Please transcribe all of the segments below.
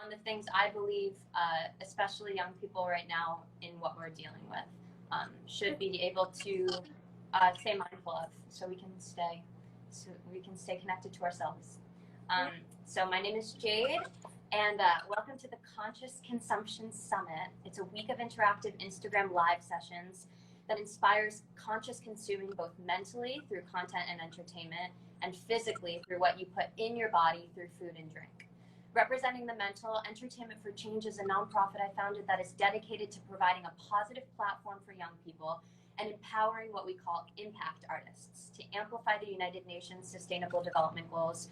on the things I believe, especially young people right now in what we're dealing with, should be able to stay mindful of, so we can stay connected to ourselves. So my name is Jade, and welcome to the Conscious Consumption Summit. It's a week of interactive Instagram live sessions that inspires conscious consuming, both mentally through content and entertainment, and physically through what you put in your body through food and drink. Representing the Mental Entertainment for Change is a nonprofit I founded that is dedicated to providing a positive platform for young people and empowering what we call impact artists to amplify the United Nations Sustainable Development Goals,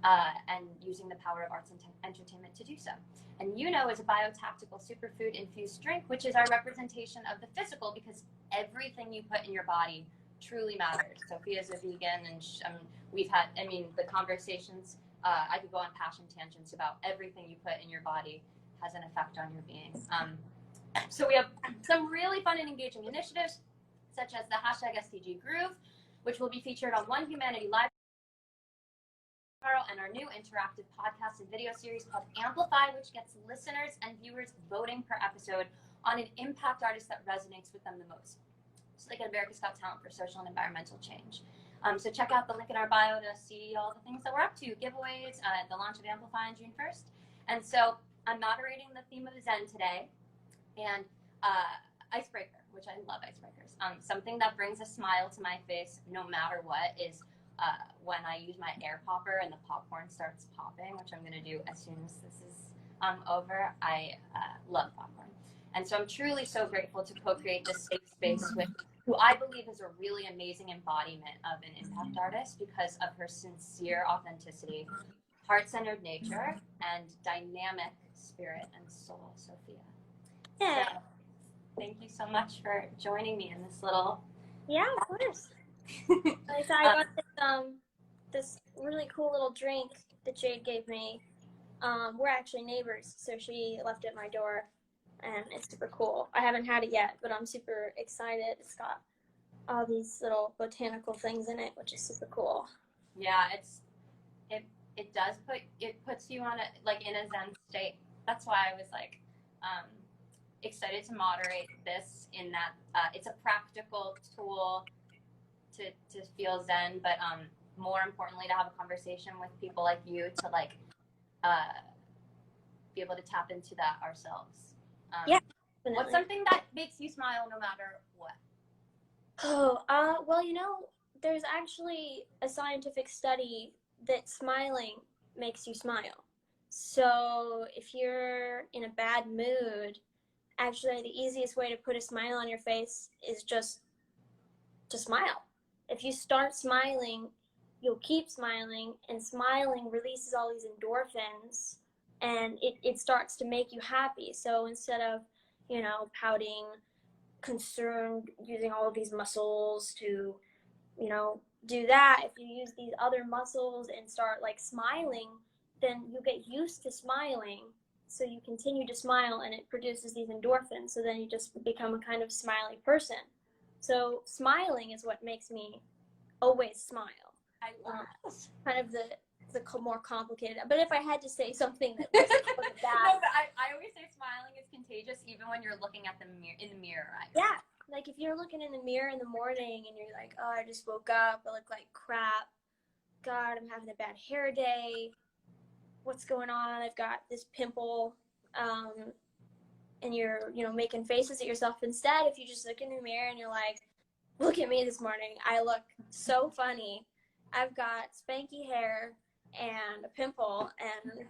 and using the power of arts and entertainment to do so. And UNO is a biotactical superfood infused drink, which is our representation of the physical, because everything you put in your body truly matters. Sophia's a vegan, and we've had, the conversations, I could go on passion tangents about everything you put in your body has an effect on your being. So we have some really fun and engaging initiatives, such as the hashtag SDG Groove, which will be featured on One Humanity Live, and our new interactive podcast and video series called Amplify, which gets listeners and viewers voting per episode on an impact artist that resonates with them the most. So like America's Got Talent for social and environmental change. So check out the link in our bio to see all the things that we're up to, giveaways, the launch of Amplify on June 1st. And so I'm moderating the theme of Zen today, and icebreaker, which I love icebreakers. Something that brings a smile to my face no matter what is when I use my air popper and the popcorn starts popping, which I'm going to do as soon as this is over. I love popcorn. And so I'm truly so grateful to co-create this safe space with who I believe is a really amazing embodiment of an impact artist because of her sincere authenticity, heart-centered nature, and dynamic spirit and soul, Sophia. Yeah. So, thank you so much for joining me in this little... Yeah, of course. I got this really cool little drink that Jade gave me. We're actually neighbors, so she left it at my door, and it's super cool. I haven't had it yet, but I'm super excited. It's got all these little botanical things in it, which is super cool. Yeah, it does puts you on in a Zen state. That's why I was excited to moderate this, in that it's a practical tool to feel Zen, but more importantly to have a conversation with people like you to be able to tap into that ourselves. Yeah. What's something that makes you smile no matter what? Oh, well, there's actually a scientific study that smiling makes you smile. So if you're in a bad mood, actually the easiest way to put a smile on your face is just to smile. If you start smiling, you'll keep smiling, and smiling releases all these endorphins, and it starts to make you happy. So instead of, pouting, concerned, using all of these muscles to, do that, if you use these other muscles and start smiling, then you get used to smiling. So you continue to smile, and it produces these endorphins. So then you just become a kind of smiley person. So smiling is what makes me always smile. I love kind of the more complicated. But if I had to say something that wasn't that, no, but I always say smiling is contagious, even when you're looking at in the mirror. Right? Yeah, if you're looking in the mirror in the morning and you're like, oh, I just woke up, I look like crap. God, I'm having a bad hair day. What's going on? I've got this pimple. And you're, making faces at yourself. Instead, if you just look in the mirror and you're like, look at me this morning. I look so funny. I've got spanky hair and a pimple, and,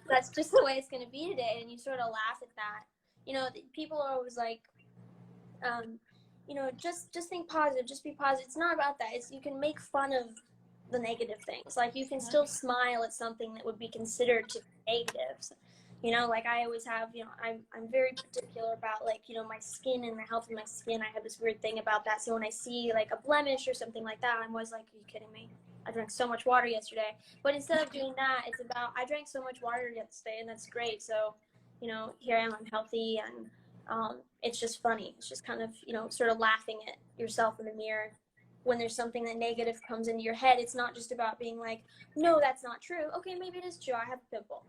that's just the way it's going to be today. And you sort of laugh at that. People are always like, just think positive, just be positive. It's not about that. You can make fun of the negative things. You can still smile at something that would be considered to be negative. I always have, I'm very particular about my skin and the health of my skin. I have this weird thing about that. So when I see a blemish or something like that, I'm always like, are you kidding me? I drank so much water yesterday. But instead of doing that, it's about, I drank so much water yesterday, and that's great. So, here I am, I'm healthy, and it's just funny. It's just kind of, sort of laughing at yourself in the mirror. When there's something that negative comes into your head, it's not just about being like, no, that's not true. Okay, maybe it is true. I have a pimple.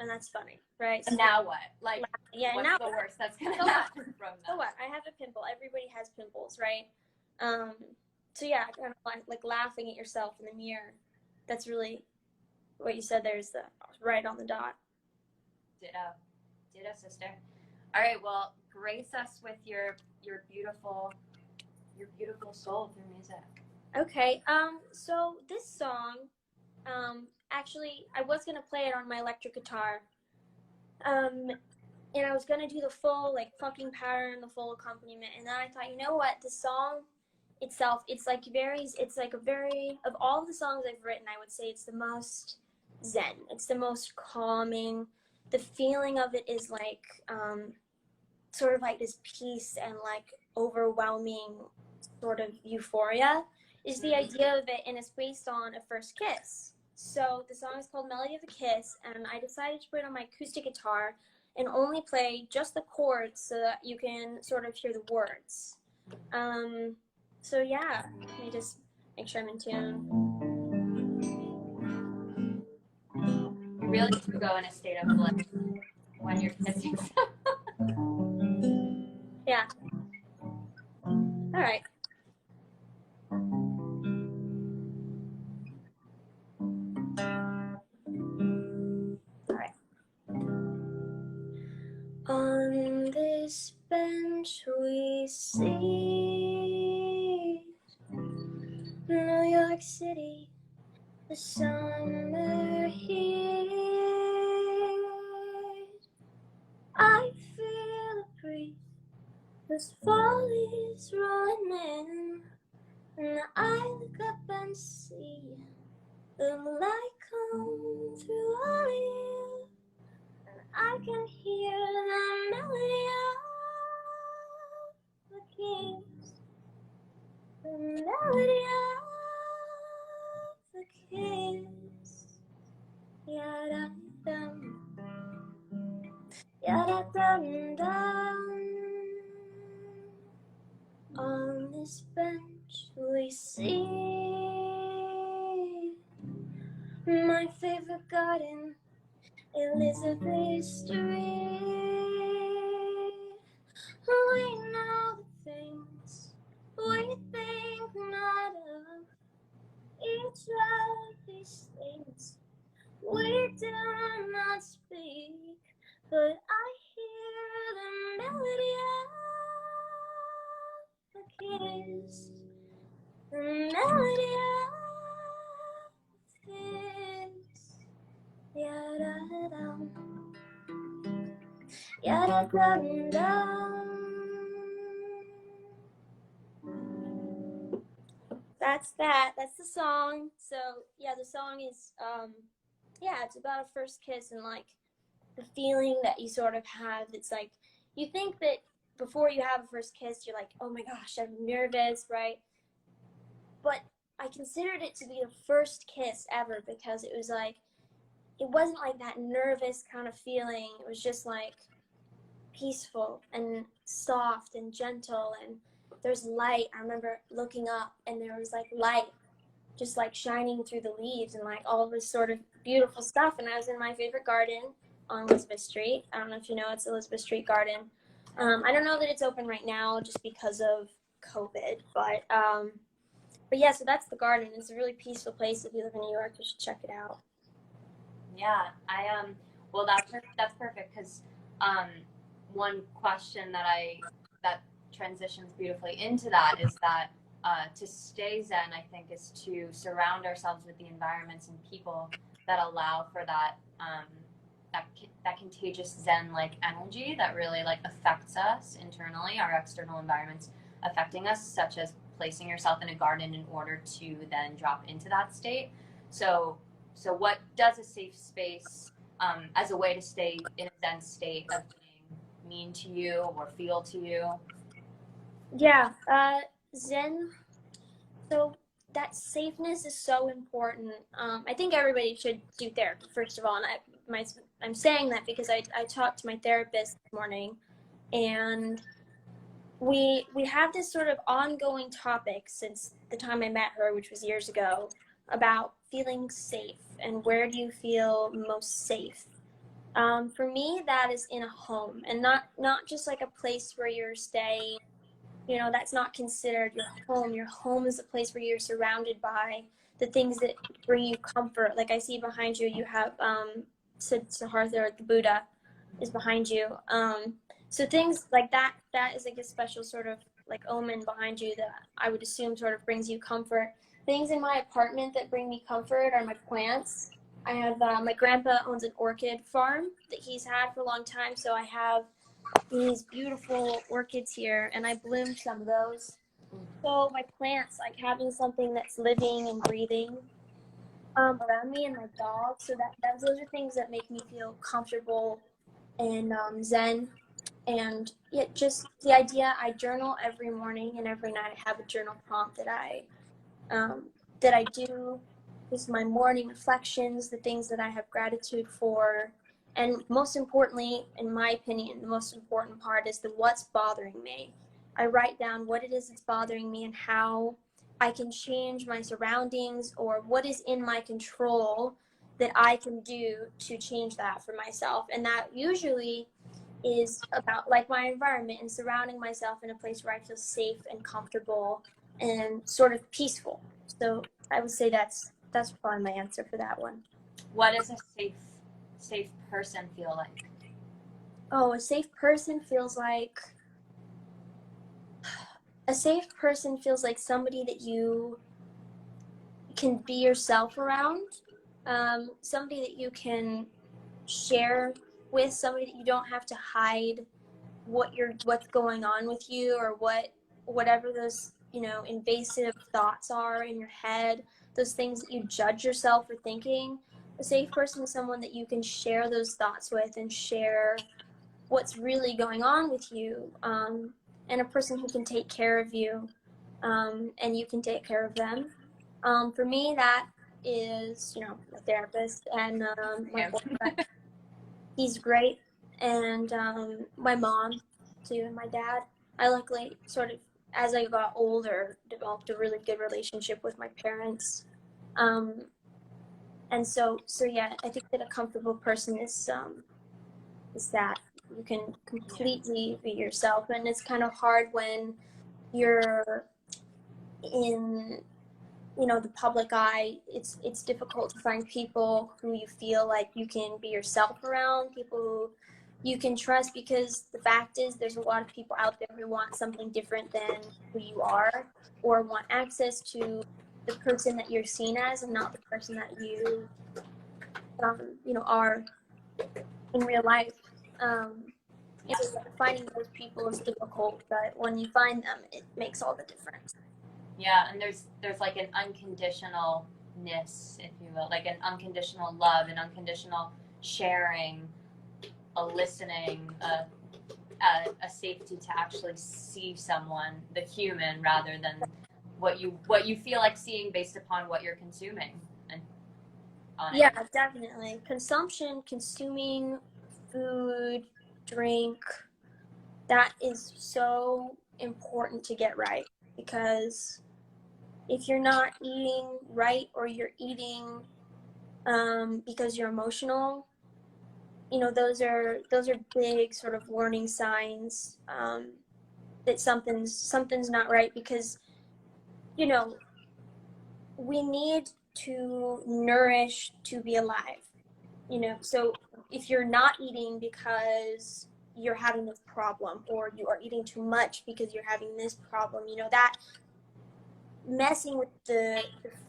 and that's funny, right? So now what? Like, yeah, what's now the worst that's gonna so happen from that? So what? I have a pimple. Everybody has pimples, right? So yeah, kind of like laughing at yourself in the mirror. That's really what you said. There's the right on the dot. Ditto, sister. All right, well, grace us with your beautiful soul through music. Okay. So this song, actually, I was gonna play it on my electric guitar. And I was gonna do the full like fucking pattern, the full accompaniment, and then I thought, you know what, the song itself, it's like a very, of all the songs I've written, I would say it's the most zen. It's the most calming. The feeling of it is like sort of like this peace and like overwhelming sort of euphoria is the idea of it, and it's based on a first kiss. So the song is called Melody of a Kiss, and I decided to put it on my acoustic guitar and only play just the chords so that you can sort of hear the words. So yeah, let me just make sure I'm in tune. You really do go in a state of bliss when you're kissing someone. Yeah. All right. On this bench we see New York City, the summer heat. I feel a breeze, this fall is rolling in, and I look up and see the light come through all you. I can hear the melody of the kiss, the melody of the kiss. Ya-da-dum, ya-da-dum-dum. On this bench we see my favorite garden, Elizabeth Street. We know the things we think not of, each of these things we do not speak, but I hear the melody of the kiss, the melody of the kiss. Ya-da-dum, ya-da-dum-dum. That's that. That's the song. So yeah, the song is it's about a first kiss and like the feeling that you sort of have. It's like you think that before you have a first kiss, you're like, oh my gosh, I'm nervous, right? But I considered it to be the first kiss ever because it was like, it wasn't like that nervous kind of feeling. It was just like peaceful and soft and gentle, and there's light. I remember looking up and there was like light just like shining through the leaves and like all this sort of beautiful stuff. And I was in my favorite garden on Elizabeth Street. I don't know if you know, it's Elizabeth Street Garden. I don't know that it's open right now just because of COVID, but yeah, so that's the garden. It's a really peaceful place. If you live in New York, you should check it out. Yeah, well, that's perfect because one question that transitions beautifully into that is that to stay zen, I think, is to surround ourselves with the environments and people that allow for that that contagious zen-like energy that really like affects us internally, our external environments affecting us, such as placing yourself in a garden in order to then drop into that state. So what does a safe space as a way to stay in a zen state of being mean to you or feel to you? Yeah, zen. So that safeness is so important. I think everybody should do therapy, first of all. And I'm saying that because I talked to my therapist this morning, and we have this sort of ongoing topic since the time I met her, which was years ago, about feeling safe and where do you feel most safe. For me, that is in a home, and not just like a place where you're staying. You know, that's not considered your home. Your home is a place where you're surrounded by the things that bring you comfort. Like I see behind you, you have Siddhartha, the Buddha, is behind you. So things like that, that is like a special sort of like omen behind you that I would assume sort of brings you comfort. Things in my apartment that bring me comfort are my plants. I have my grandpa owns an orchid farm that he's had for a long time, so I have these beautiful orchids here, and I bloomed some of those. So my plants, like having something that's living and breathing around me, and my dog. So those are things that make me feel comfortable and zen. And yeah, just the idea. I journal every morning and every night. I have a journal prompt um, that I do. This is my morning reflections, the things that I have gratitude for. And most importantly, in my opinion, the most important part is the what's bothering me. I write down what it is that's bothering me and how I can change my surroundings, or what is in my control that I can do to change that for myself. And that usually is about like my environment and surrounding myself in a place where I feel safe and comfortable and sort of peaceful. So I would say that's probably my answer for that one. What does a safe person feel like? Oh, a safe person feels like somebody that you can be yourself around, somebody that you can share with, somebody that you don't have to hide what's going on with you, or whatever those invasive thoughts are in your head, those things that you judge yourself for thinking. A safe person is someone that you can share those thoughts with and share what's really going on with you, and a person who can take care of you, and you can take care of them. For me, that is my therapist and my boyfriend. He's great, and my mom too, and my dad. I luckily sort of, as I got older, developed a really good relationship with my parents, and so yeah, I think that a comfortable person is that you can completely be yourself. And it's kind of hard when you're in the public eye. It's difficult to find people who you feel like you can be yourself around, people who you can trust, because the fact is there's a lot of people out there who want something different than who you are, or want access to the person that you're seen as and not the person that you are in real life. And so finding those people is difficult, but when you find them, it makes all the difference. Yeah, and there's like an unconditionalness, if you will, like an unconditional love, an unconditional sharing, a listening, a safety to actually see someone, the human, rather than what you feel like seeing based upon what you're consuming. And yeah, definitely. Consuming food, drink, that is so important to get right, because if you're not eating right, or you're eating because you're emotional, those are big sort of warning signs that something's not right, because we need to nourish to be alive. So if you're not eating because you're having this problem, or you are eating too much because you're having this problem, that messing with the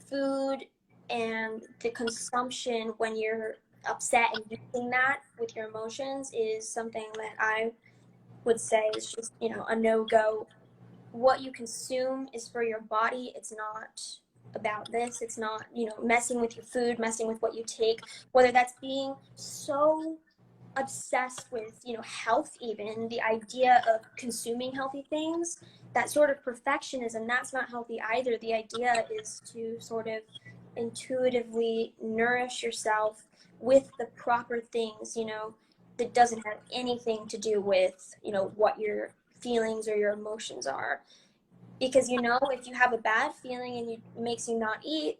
food and the consumption when you're upset, and using that with your emotions, is something that I would say is just a no-go. What you consume is for your body. It's not about this. It's not messing with your food, messing with what you take, whether that's being so obsessed with health, even the idea of consuming healthy things, that sort of perfectionism, that's not healthy either. The idea is to sort of intuitively nourish yourself with the proper things, that doesn't have anything to do with what your feelings or your emotions are. Because if you have a bad feeling and it makes you not eat,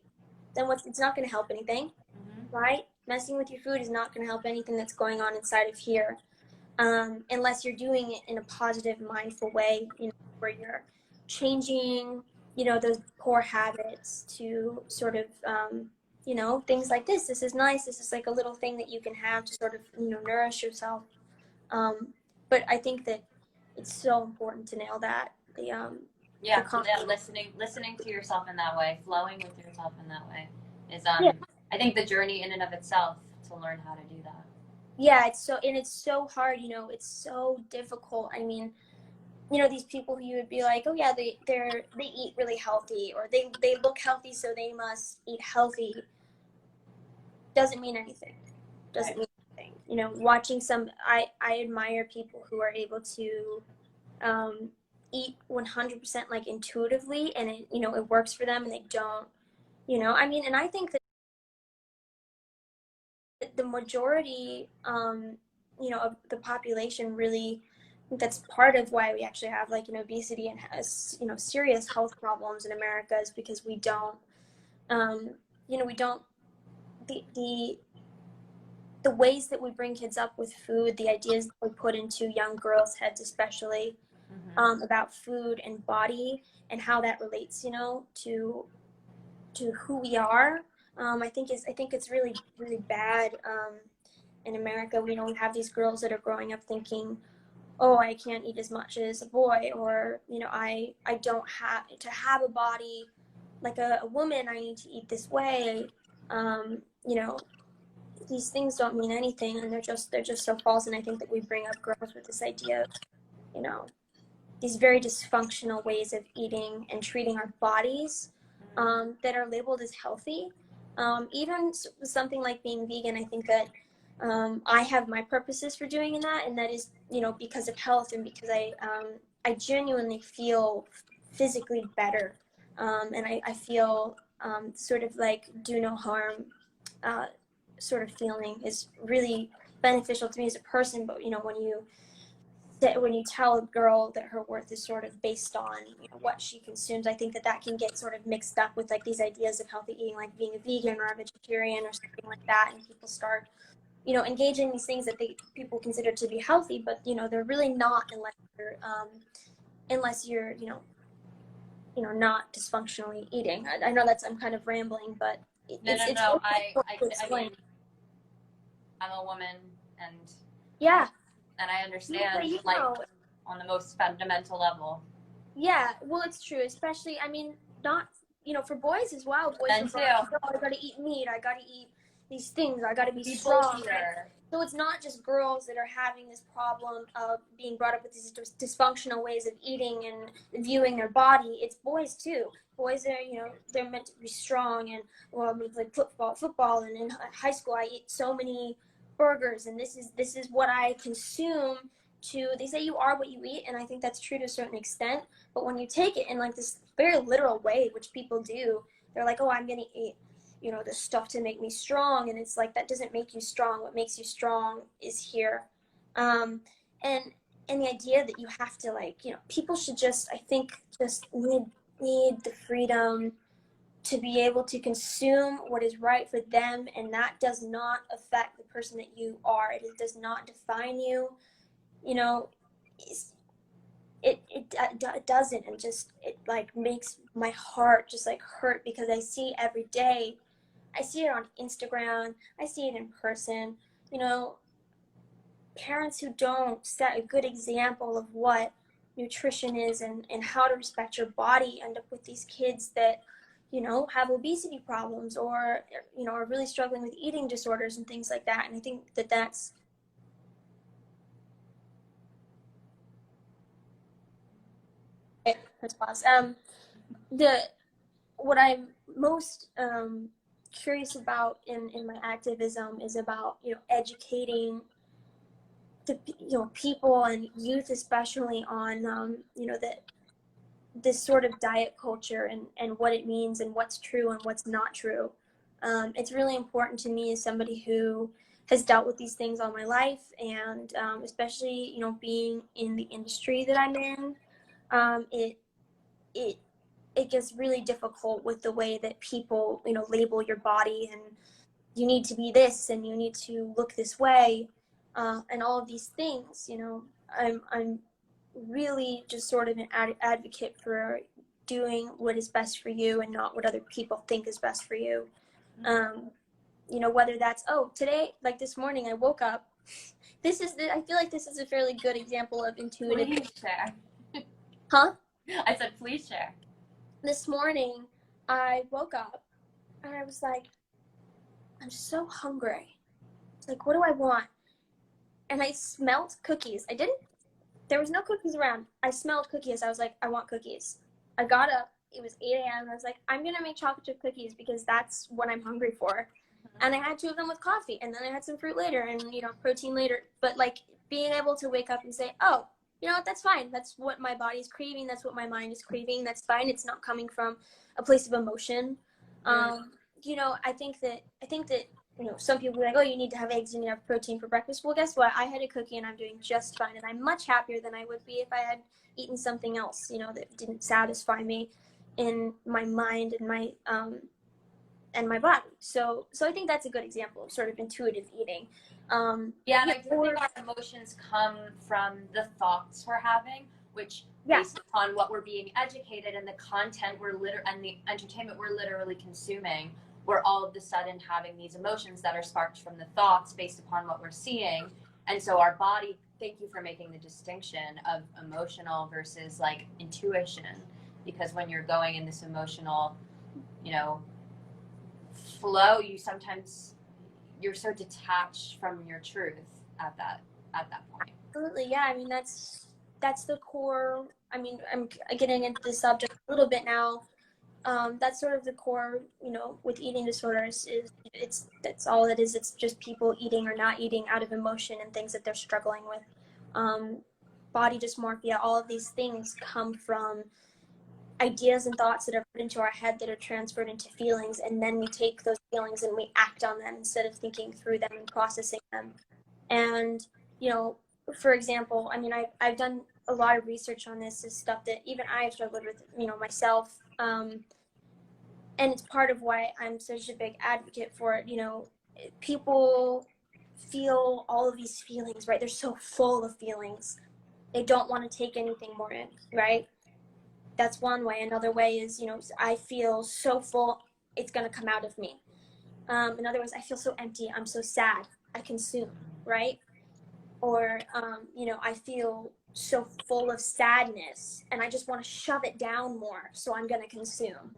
then it's not going to help anything, right? messing with your food is not going to help anything that's going on inside of here, unless you're doing it in a positive, mindful way, you know, where you're changing, you know, those poor habits to sort of, you know, things like this is nice, this is like a little thing that you can have to sort of, you know, nourish yourself. But I think that it's so important to nail that, yeah, yeah, listening to yourself in that way, flowing with yourself in that way is yeah. I think the journey in and of itself to learn how to do that. Yeah, it's so hard, you know, it's so difficult. I mean, you know, these people who you would be like, oh yeah, they eat really healthy, or they look healthy, so they must eat healthy. Doesn't mean anything. Doesn't mean anything. You know, watching I admire people who are able to eat 100% like intuitively, and it, you know, it works for them, and they don't, you know, I mean, and I think that the majority, you know, of the population really, I think that's part of why we actually have like, you know, obesity and has, you know, serious health problems in America, is because we don't, you know, we don't, the the ways that we bring kids up with food, the ideas that we put into young girls' heads, especially, about food and body and how that relates, you know, to who we are. I think it's really really bad. In America, you know, we have these girls that are growing up thinking, oh, I can't eat as much as a boy, or, you know, I don't have to have a body like a woman. I need to eat this way. You know, these things don't mean anything, and they're just so false. And I think that we bring up girls with this idea of, you know, these very dysfunctional ways of eating and treating our bodies, that are labeled as healthy. Even something like being vegan, I think that, I have my purposes for doing that, and that is, you know, because of health, and because I genuinely feel physically better, and I feel, sort of like do no harm, uh, sort of feeling is really beneficial to me as a person. But, you know, when you tell a girl that her worth is sort of based on, you know, what she consumes, I think that that can get sort of mixed up with like these ideas of healthy eating, like being a vegan or a vegetarian or something like that, and people start, you know, engaging in these things that people consider to be healthy, but, you know, they're really not, unless you're, you know, not dysfunctionally eating. I know I'm kind of rambling, but it's No. to explain. I mean, I'm a woman, and Yeah, I understand, you like, know, on the most fundamental level. yeah, well, it's true, especially, I mean, not, you know, for boys as well. Boys Men are too. brought up, oh, I gotta eat meat, I gotta eat these things, I gotta be strong. So it's not just girls that are having this problem of being brought up with these dysfunctional ways of eating and viewing their body. It's boys too. Boys are, you know, they're meant to be strong, and, well, like football, and in high school I eat so many burgers, and this is what I consume. They say you are what you eat, and I think that's true to a certain extent. But when you take it in like this very literal way, which people do, they're like, oh, I'm gonna eat, you know, this stuff to make me strong, and it's like, that doesn't make you strong. What makes you strong is here. um and and the idea that you have to, like, you know, people should just, I think, just need the freedom to be able to consume what is right for them, and that does not affect the person that you are. It does not define you, you know. It doesn't, and just, it like makes my heart just like hurt, because I see every day, I see it on Instagram, I see it in person, you know, parents who don't set a good example of what nutrition is, and how to respect your body, end up with these kids that, you know, have obesity problems, or, you know, are really struggling with eating disorders and things like that. And I think that that's pause. The What I'm most, curious about in my activism is about, you know, educating the, you know, people and youth especially on, you know, that this sort of diet culture, and what it means, and what's true and what's not true. It's really important to me as somebody who has dealt with these things all my life, and, especially, you know, being in the industry that I'm in, it it it gets really difficult with the way that people, you know, label your body, you need to be this and you need to look this way, and all of these things. I'm really just sort of an advocate for doing what is best for you and not what other people think is best for you. Whether that's, today, like this morning, I woke up. I feel like this is a fairly good example of intuitive. Please share. Huh? I said, please share. This morning, I woke up and I was like, I'm so hungry. It's like, what do I want? And I smelled cookies. There was no cookies around. I smelled cookies. I was like, I want cookies. I got up. It was 8 a.m. I was like, I'm going to make chocolate chip cookies because that's what I'm hungry for. And I had 2 of them with coffee. And then I had some fruit later and, protein later. But, like, being able to wake up and say, oh, you know what, that's fine. That's what my body's craving. That's what my mind is craving. That's fine. It's not coming from a place of emotion. I think that some people are like, oh, you need to have eggs, you need to have protein for breakfast. Well, guess what? I had a cookie and I'm doing just fine. And I'm much happier than I would be if I had eaten something else, that didn't satisfy me in my mind and my body. So I think that's a good example of sort of intuitive eating. And I do think our emotions come from the thoughts we're having, which based upon what we're being educated and the content and the entertainment we're literally consuming, we're all of a sudden having these emotions that are sparked from the thoughts based upon what we're seeing. And so our body, thank you for making the distinction of emotional versus like intuition, because when you're going in this emotional, flow, you're so detached from your truth at that point. Absolutely, yeah. I mean, that's the core. I mean, I'm getting into the subject a little bit now. That's sort of the core, with eating disorders that's all it is. It's just people eating or not eating out of emotion and things that they're struggling with. Body dysmorphia, all of these things come from ideas and thoughts that are put into our head that are transferred into feelings, and then we take those feelings and we act on them instead of thinking through them and processing them. And, for example, I mean, I've done a lot of research on this stuff that even I have struggled with, myself. And it's part of why I'm such a big advocate for it. People feel all of these feelings, right? They're so full of feelings. They don't want to take anything more in, right? That's one way. Another way is, I feel so full, it's going to come out of me. In other words, I feel so empty, I'm so sad, I consume, right? Or, I feel so full of sadness and I just want to shove it down more, so I'm going to consume.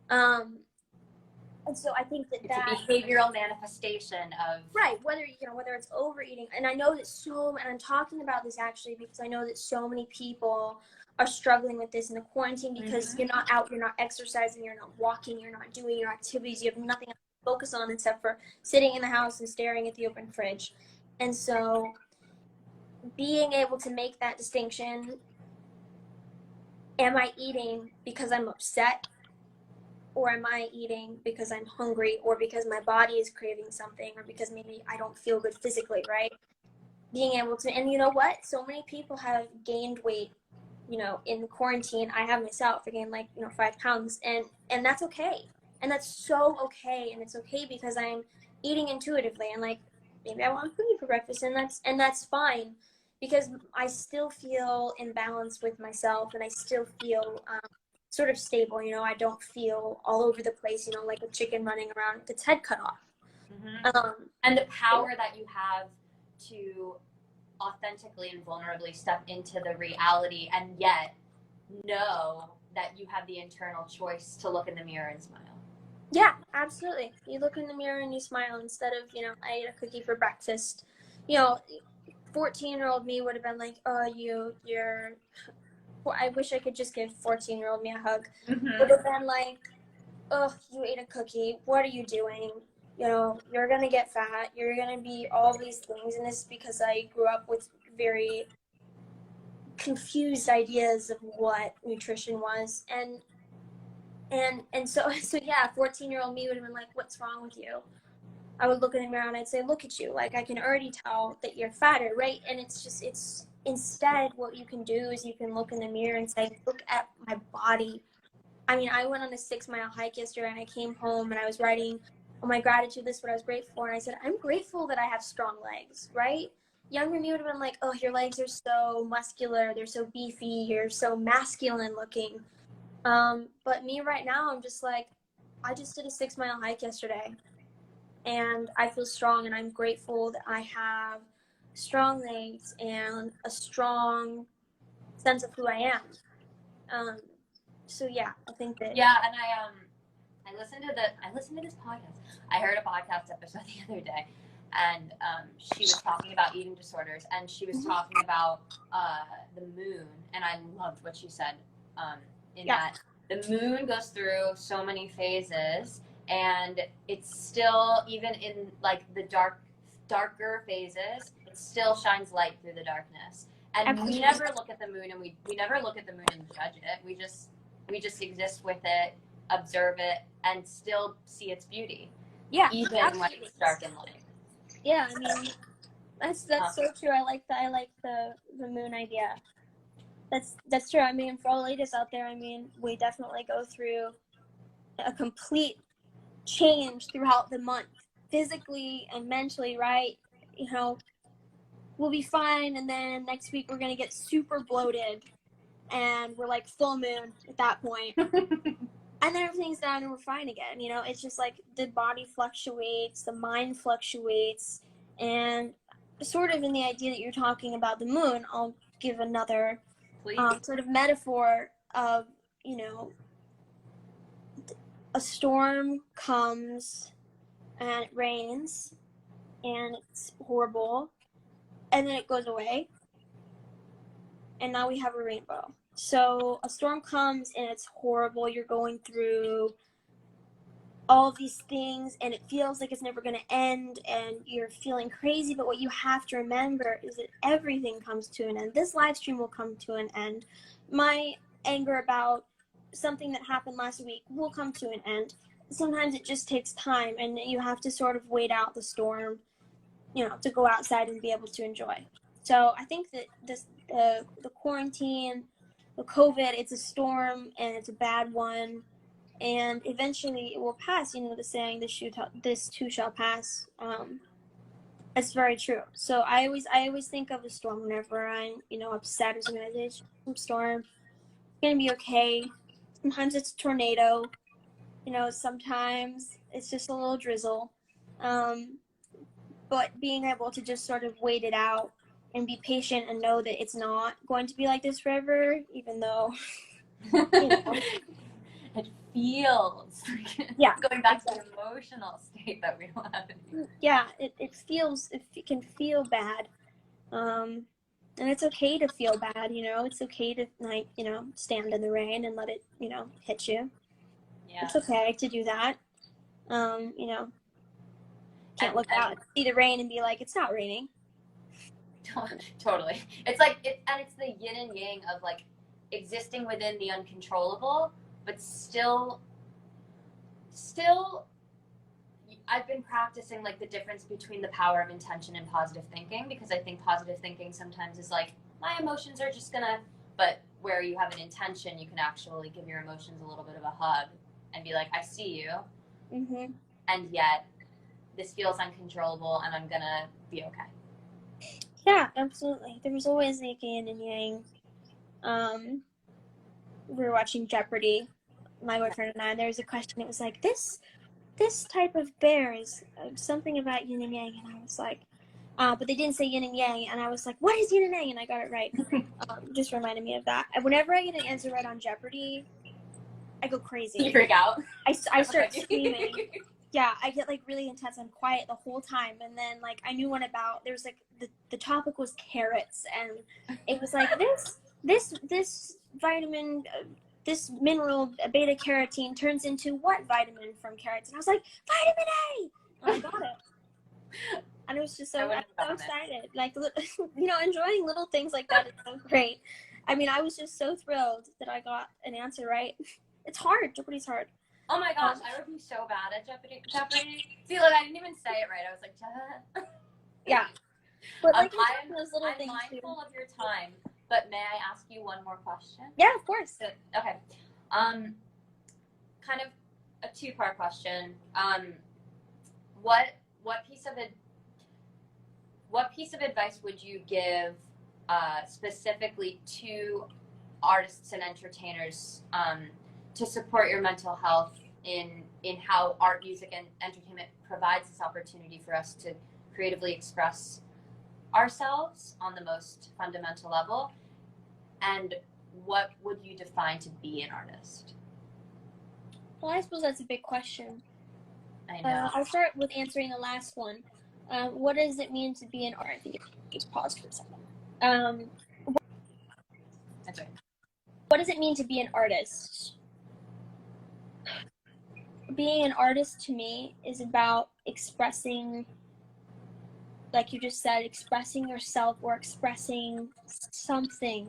And so I think that it's a behavioral manifestation of whether it's overeating. And I know that and I'm talking about this actually because I know that so many people are struggling with this in the quarantine because you're not out, you're not exercising, you're not walking, you're not doing your activities, you have nothing to focus on except for sitting in the house and staring at the open fridge. And so being able to make that distinction, am I eating because I'm upset? Or am I eating because I'm hungry, or because my body is craving something, or because maybe I don't feel good physically, right? Being able to, and you know what? So many people have gained weight, in quarantine. I have myself. I gained 5 pounds, and that's okay. And that's so okay. And it's okay because I'm eating intuitively, and maybe I want cookie for breakfast, and that's fine, because I still feel in balance with myself, and I still feel sort of stable. I don't feel all over the place, like a chicken running around with its head cut off. And the power that you have to authentically and vulnerably step into the reality, and yet know that you have the internal choice to look in the mirror and smile. Yeah, absolutely. You look in the mirror and you smile instead of, I ate a cookie for breakfast. 14-year-old me would have been like, oh, you're I wish I could just give 14-year-old me a hug. Would have been like, oh, you ate a cookie. What are you doing? You're going to get fat. You're going to be all these things. And this is because I grew up with very confused ideas of what nutrition was. And so yeah, 14-year-old me would have been like, what's wrong with you? I would look in the mirror and I'd say, look at you. I can already tell that you're fatter, right? And it's instead what you can do is you can look in the mirror and say, look at my body. I mean, I went on a 6-mile hike yesterday and I came home and I was riding oh, my gratitude list, what I was grateful for. And I said, I'm grateful that I have strong legs, right? Younger me would have been like, oh, your legs are so muscular, they're so beefy, you're so masculine looking. But me right now, I'm just like, I just did a 6-mile hike yesterday, and I feel strong, and I'm grateful that I have strong legs and a strong sense of who I am. So yeah, I think that. Yeah, and I listened to this podcast. I heard a podcast episode the other day, and she was talking about eating disorders, and she was talking about the moon, and I loved what she said. That the moon goes through so many phases, and it's still, even in like the darker phases, it still shines light through the darkness. And Absolutely. we never look at the moon, and we never look at the moon and judge it. We just exist with it, observe it, and still see its beauty. Yeah, even absolutely. when it's dark and light. Yeah, I mean, that's so true. I like the moon idea. That's true. I mean, for all ladies out there, I mean, we definitely go through a complete change throughout the month, physically and mentally, right? You know, we'll be fine, and then next week we're gonna get super bloated, and we're like full moon at that point. And then everything's down and we're fine again. You know, it's just like the body fluctuates, the mind fluctuates, and sort of in the idea that you're talking about the moon, I'll give another sort of metaphor of, you know, a storm comes and it rains and it's horrible, and then it goes away, and now we have a rainbow. So a storm comes and it's horrible. You're going through all these things and it feels like it's never going to end and you're feeling crazy, but what you have to remember is that everything comes to an end. This live stream will come to an end. My anger about something that happened last week will come to an end. Sometimes it just takes time, and you have to sort of wait out the storm, you know, to go outside and be able to enjoy. So I think that the quarantine, the COVID, it's a storm and it's a bad one, and eventually it will pass. You know, the saying, this too shall pass. It's very true. So I always think of the storm whenever I'm, you know, upset or something like this. Some storm, it's gonna be okay. Sometimes it's a tornado. You know, sometimes it's just a little drizzle. But being able to just sort of wait it out and be patient and know that it's not going to be like this forever, even though, you know. It feels. Yeah. Going back to the emotional state that we have. Yeah, it can feel bad. And it's okay to feel bad, you know. It's okay to, like, you know, stand in the rain and let it, you know, hit you. Yeah. It's okay to do that. You know, can't look out and see the rain and be like, it's not raining. Totally. It's like, it's the yin and yang of like existing within the uncontrollable, but still I've been practicing like the difference between the power of intention and positive thinking, because I think positive thinking sometimes is like, my emotions are just gonna, but where you have an intention, you can actually give your emotions a little bit of a hug and be like, I see you. Mm-hmm. And yet this feels uncontrollable and I'm gonna be okay. Yeah, absolutely. There's always like yin and yang. We were watching Jeopardy, my boyfriend and I, and there was a question. It was like, this type of bear is something about yin and yang, and I was like, but they didn't say yin and yang, and I was like, what is yin and yang? And I got it right. Just reminded me of that. And whenever I get an answer right on Jeopardy, I go crazy. You freak out? I start screaming. Yeah, I get like really intense and quiet the whole time. And then like I knew one about, there was like the topic was carrots, and it was like this vitamin, this mineral beta carotene turns into what vitamin from carrots? And I was like, vitamin A. And I got it. And it was just so excited. Like, you know, enjoying little things like that is so great. I mean, I was just so thrilled that I got an answer right. It's hard. Jeopardy's hard. Oh my gosh, I would be so bad at Jeopardy. See, like, I didn't even say it right. I was like, yeah. But like, I'm those little things mindful of your time, but may I ask you one more question? Yeah, of course. Okay. Kind of a two-part question. what what piece of what piece of advice would you give specifically to artists and entertainers to support your mental health in how art, music, and entertainment provides this opportunity for us to creatively express ourselves on the most fundamental level? And what would you define to be an artist? Well, I suppose that's a big question. I know. I'll start with answering the last one. What does it mean to be an artist? I think just pause for a second. That's right. What does it mean to be an artist? Being an artist to me is about expressing, like you just said, expressing yourself or expressing something,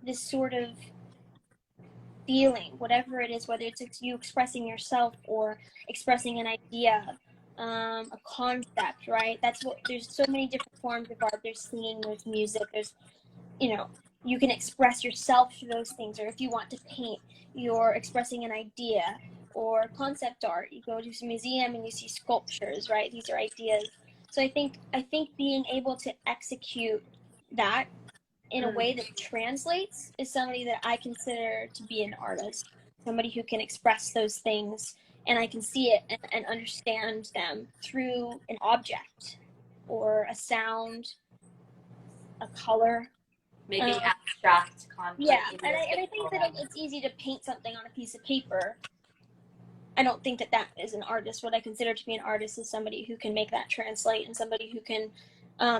this sort of feeling, whatever it is, whether it's you expressing yourself or expressing an idea, a concept, right? That's what, there's so many different forms of art. There's singing, there's music, there's, you can express yourself through those things. Or if you want to paint, you're expressing an idea. Or concept art, you go to a museum and you see sculptures, right? These are ideas. So I think being able to execute that in a way that translates is somebody that I consider to be an artist, somebody who can express those things and I can see it and understand them through an object or a sound, a color. Making abstract content. Yeah, and I think that it's easy to paint something on a piece of paper. I don't think that is an artist. What I consider to be an artist is somebody who can make that translate and somebody who can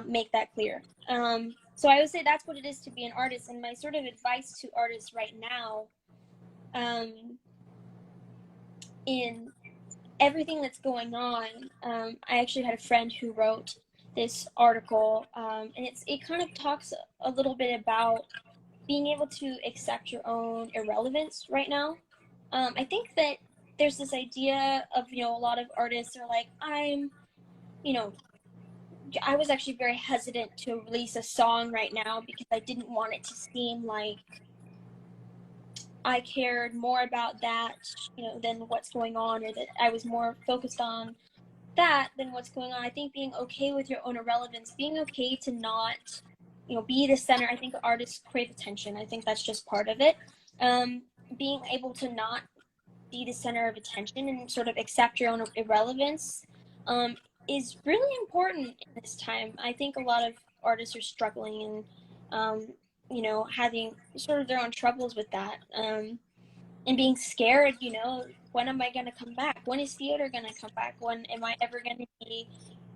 make that clear. So I would say that's what it is to be an artist. And my sort of advice to artists right now, in everything that's going on, I actually had a friend who wrote this article, and it kind of talks a little bit about being able to accept your own irrelevance right now. I think that there's this idea of, a lot of artists are like, I was actually very hesitant to release a song right now because I didn't want it to seem like I cared more about that, than what's going on, or that I was more focused on that than what's going on. I think being okay with your own irrelevance, being okay to not, be the center. I think artists crave attention. I think that's just part of it. Being able to not be the center of attention and sort of accept your own irrelevance is really important in this time. I think a lot of artists are struggling and having sort of their own troubles with that, and being scared. When am I going to come back? When is theater going to come back? When am I ever going to be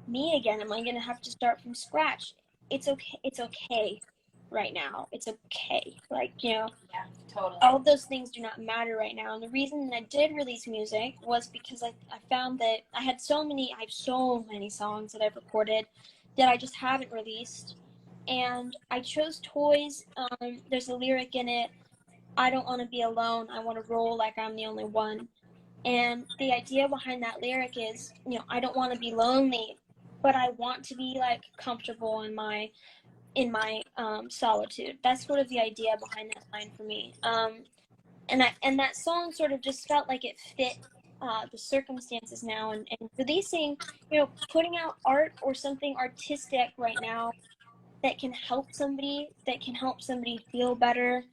me again? Am I going to have to start from scratch? It's okay right now. It's okay. Yeah, totally. All of those things do not matter right now. And the reason that I did release music was because I found that I have so many songs that I've recorded that I just haven't released. And I chose Toys. There's a lyric in it, I don't want to be alone. I want to roll like I'm the only one. And the idea behind that lyric is, I don't want to be lonely, but I want to be comfortable in my solitude. That's sort of the idea behind that line for me. And that song sort of just felt like it fit the circumstances now, and releasing, putting out art or something artistic right now that can help somebody feel better,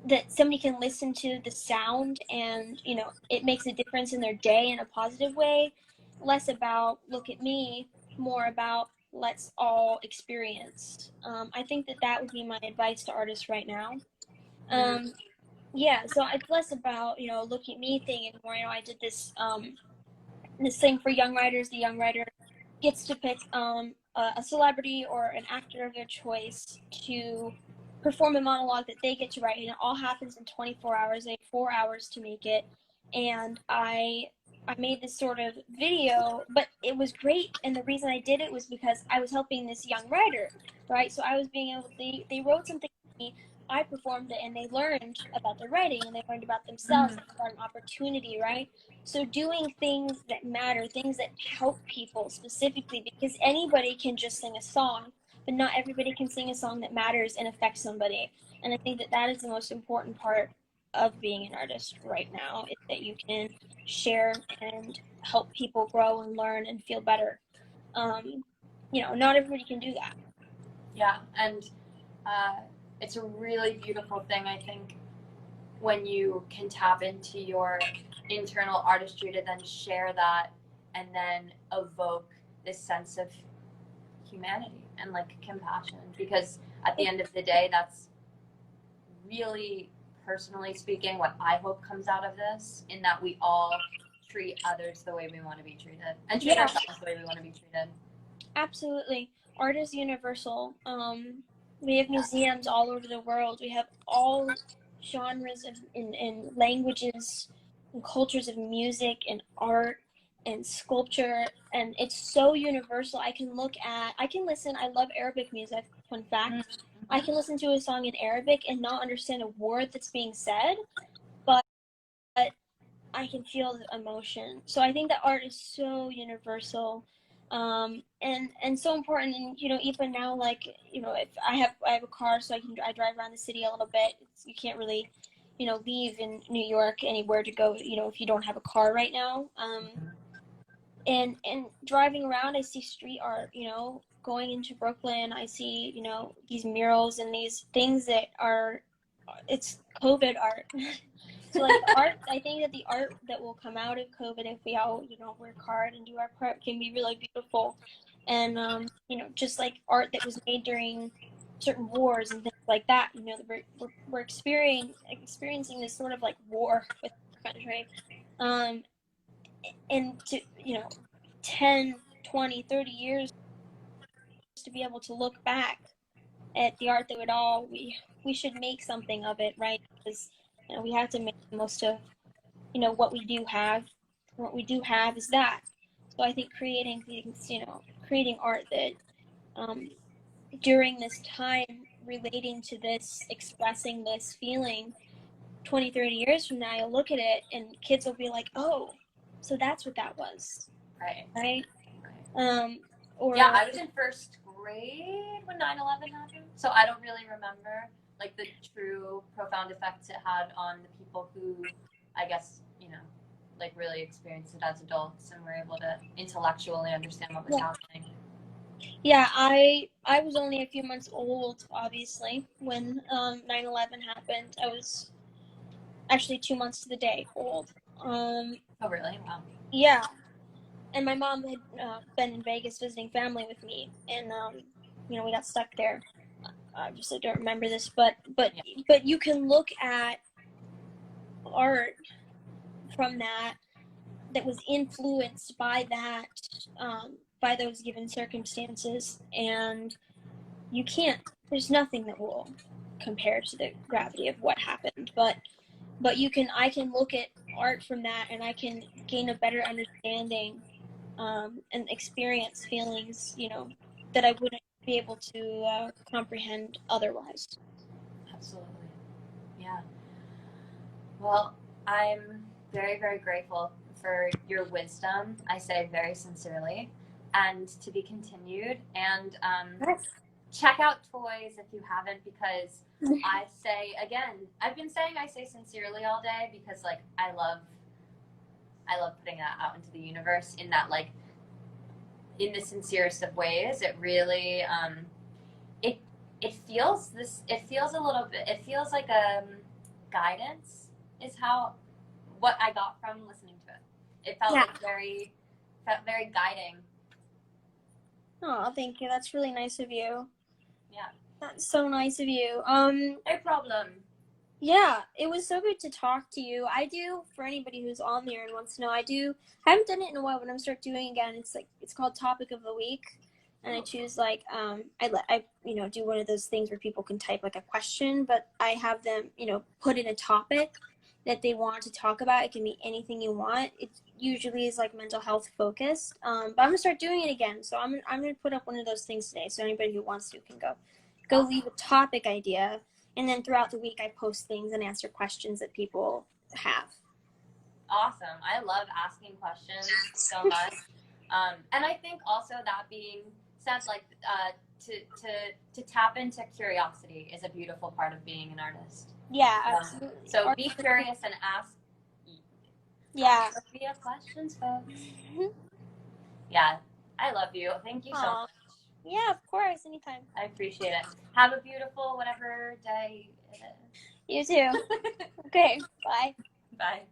that somebody can listen to the sound and, it makes a difference in their day in a positive way, less about look at me, more about let's all experience. I think that would be my advice to artists right now. Yeah, so it's less about, look at me thing and more, I did this thing for young writers. The young writer gets to pick a celebrity or an actor of their choice to perform a monologue that they get to write, and it all happens in 24 hours. They have 4 hours to make it, and I made this sort of video, but it was great, and the reason I did it was because I was helping this young writer, right? So I was being able, they wrote something for me, I performed it, and they learned about their writing, and they learned about themselves, and got an opportunity, right? So doing things that matter, things that help people specifically, because anybody can just sing a song, but not everybody can sing a song that matters and affects somebody. And I think that is the most important part of being an artist right now, is that you can share and help people grow and learn and feel better. Not everybody can do that. Yeah, and it's a really beautiful thing, I think, when you can tap into your internal artistry to then share that and then evoke this sense of humanity and like compassion, because at the end of the day, that's really, personally speaking, what I hope comes out of this, in that we all treat others the way we want to be treated and treat ourselves the way we want to be treated. Absolutely. Art is universal. We have museums all over the world. We have all genres of in languages and cultures of music and art and sculpture, and it's so universal. I can listen. I love Arabic music. Fun fact. Mm-hmm. I can listen to a song in Arabic and not understand a word that's being said, but I can feel the emotion. So I think that art is so universal, and so important. And even now, like if I have a car, so I drive around the city a little bit. You can't really, leave in New York anywhere to go. If you don't have a car right now. And driving around, I see street art. Going into Brooklyn, I see these murals and these things that it's COVID art. So like art, I think that the art that will come out of COVID, if we all work hard and do our part, can be really beautiful. And just like art that was made during certain wars and things like that, we're experiencing this sort of like war with the country, and to 10, 20, 30 years to be able to look back at the art that we should make something of it, right? Because we have to make the most of what we do have. What we do have is that. So I think creating things, creating art that during this time, relating to this, expressing this feeling, 20, 30 years from now, you'll look at it and kids will be like, oh, so that's what that was. Right? Yeah, I was in first grade when 9/11 happened, so I don't really remember like the true profound effects it had on the people who, I guess, like really experienced it as adults and were able to intellectually understand what was happening. Yeah, I was only a few months old, obviously, when 9/11 happened. I was actually 2 months to the day old. Oh, really? Wow. Yeah, and my mom had been in Vegas visiting family with me, and we got stuck there. I don't remember this, but you can look at art from that was influenced by that, by those given circumstances, and there's nothing that will compare to the gravity of what happened, but I can look at art from that and I can gain a better understanding, and experience feelings, that I wouldn't be able to comprehend otherwise. Absolutely. Yeah. Well, I'm very, very grateful for your wisdom. I say very sincerely, and to be continued. And check out Toys if you haven't, because I say, again, I've been saying I say sincerely all day because like I love putting that out into the universe in that, like, in the sincerest of ways. It really it feels a little bit, it feels like guidance is what I got from listening to it. It felt like very guiding. Oh, thank you. That's really nice of you. Yeah. That's so nice of you. No problem. Yeah, it was so good to talk to you. I do, for anybody who's on there and wants to know, I haven't done it in a while, but I'm gonna start doing it again. It's called Topic of the Week. And I choose like, I do one of those things where people can type like a question, but I have them, put in a topic that they want to talk about. It can be anything you want. It usually is like mental health focused. But I'm gonna start doing it again. So I'm gonna put up one of those things today. So anybody who wants to can go leave a topic idea. And then throughout the week, I post things and answer questions that people have. Awesome. I love asking questions so much. And I think also that being said, like, to tap into curiosity is a beautiful part of being an artist. Yeah, absolutely. So be curious and ask. Yeah. Sophia questions, folks. Yeah, I love you. Thank you so much. Yeah, of course, anytime. I appreciate it. Have a beautiful whatever day it is. You too. Okay, bye. Bye.